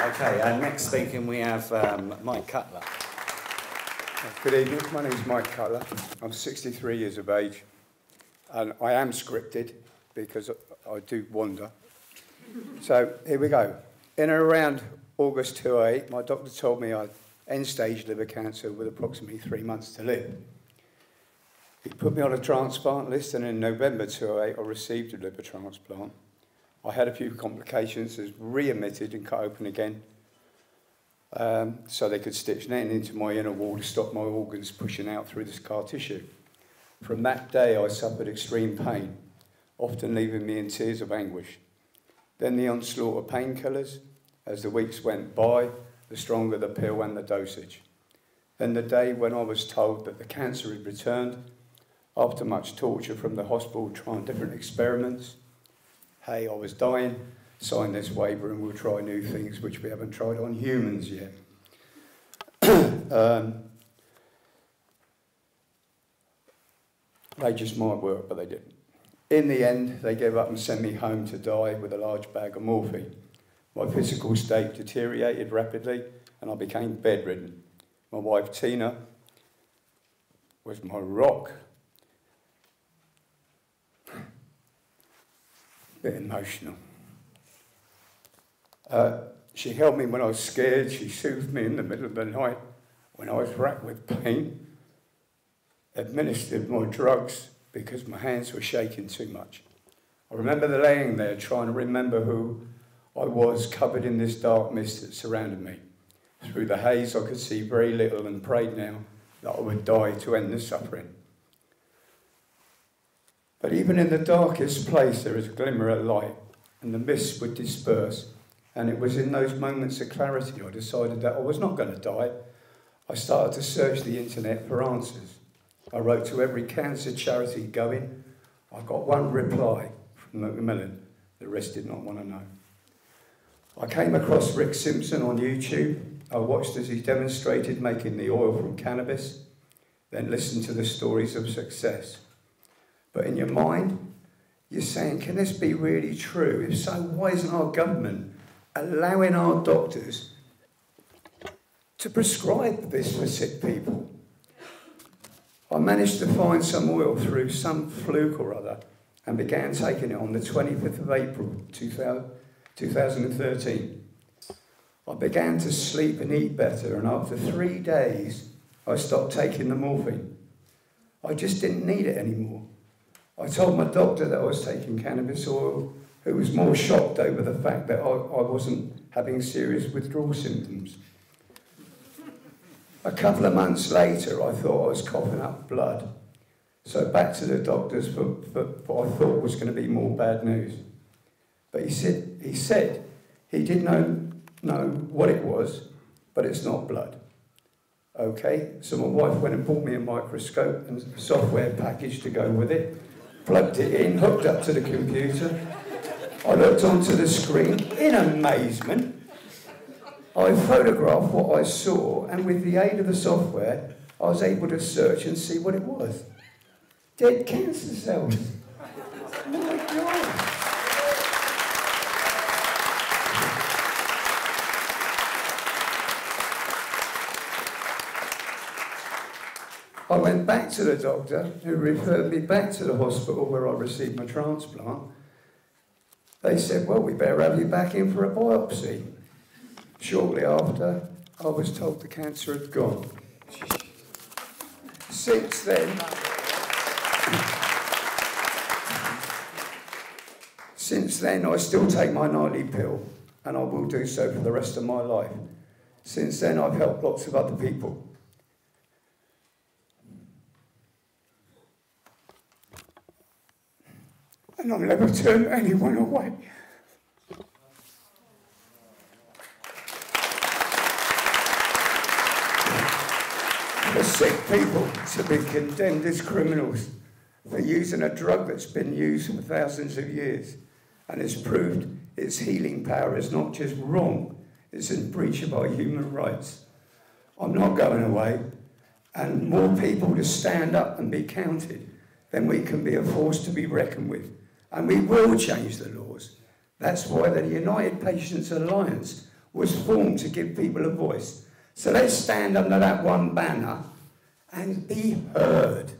Okay, next speaking we have Mike Cutler. Good evening, my name is Mike Cutler. I'm 63 years of age and I am scripted because I do wander. So here we go. In and around August 2008, my doctor told me I had end-stage liver cancer with approximately 3 months to live. He put me on a transplant list and in November 2008 I received a liver transplant. I had a few complications, was re-admitted and cut open again so they could stitch netting into my inner wall to stop my organs pushing out through the scar tissue. From that day I suffered extreme pain, often leaving me in tears of anguish. Then the onslaught of painkillers. As the weeks went by, the stronger the pill and the dosage. Then the day when I was told that the cancer had returned, after much torture from the hospital trying different experiments. Hey, I was dying, sign this waiver and we'll try new things which we haven't tried on humans yet. They just might work, but they didn't. In the end, they gave up and sent me home to die with a large bag of morphine. My physical state deteriorated rapidly and I became bedridden. My wife, Tina, was my rock. Bit emotional. She held me when I was scared. She soothed me in the middle of the night when I was racked with pain. Administered my drugs because my hands were shaking too much. I remember laying there trying to remember who I was, covered in this dark mist that surrounded me. Through the haze I could see very little and prayed now that I would die to end the suffering. But even in the darkest place there is a glimmer of light and the mist would disperse, and it was in those moments of clarity I decided that I was not going to die. I started to search the internet for answers. I wrote to every cancer charity going. I got one reply from Macmillan. The rest did not want to know. I came across Rick Simpson on YouTube. I watched as he demonstrated making the oil from cannabis, then listened to the stories of success. But in your mind, you're saying, can this be really true? If so, why isn't our government allowing our doctors to prescribe this for sick people? I managed to find some oil through some fluke or other and began taking it on the 25th of April 2013. I began to sleep and eat better, and after 3 days, I stopped taking the morphine. I just didn't need it anymore. I told my doctor that I was taking cannabis oil, who was more shocked over the fact that I wasn't having serious withdrawal symptoms. A couple of months later, I thought I was coughing up blood. So back to the doctors for what I thought was going to be more bad news. But he said he didn't know what it was, but it's not blood. Okay, so my wife went and bought me a microscope and a software package to go with it, plugged it in, hooked up to the computer. I looked onto the screen in amazement. I photographed what I saw, and with the aid of the software, I was able to search and see what it was. Dead cancer cells. My God. I went back to the doctor, who referred me back to the hospital where I received my transplant. They said, well, we better have you back in for a biopsy. Shortly after, I was told the cancer had gone. Since then, I still take my nightly pill, and I will do so for the rest of my life. Since then, I've helped lots of other people. And I'll never turn anyone away. For sick people to be condemned as criminals for using a drug that's been used for thousands of years and has proved its healing power is not just wrong, it's in breach of our human rights. I'm not going away, and more people to stand up and be counted, then we can be a force to be reckoned with. And we will change the laws. That's why the United Patients Alliance was formed to give people a voice. So let's stand under that one banner and be heard.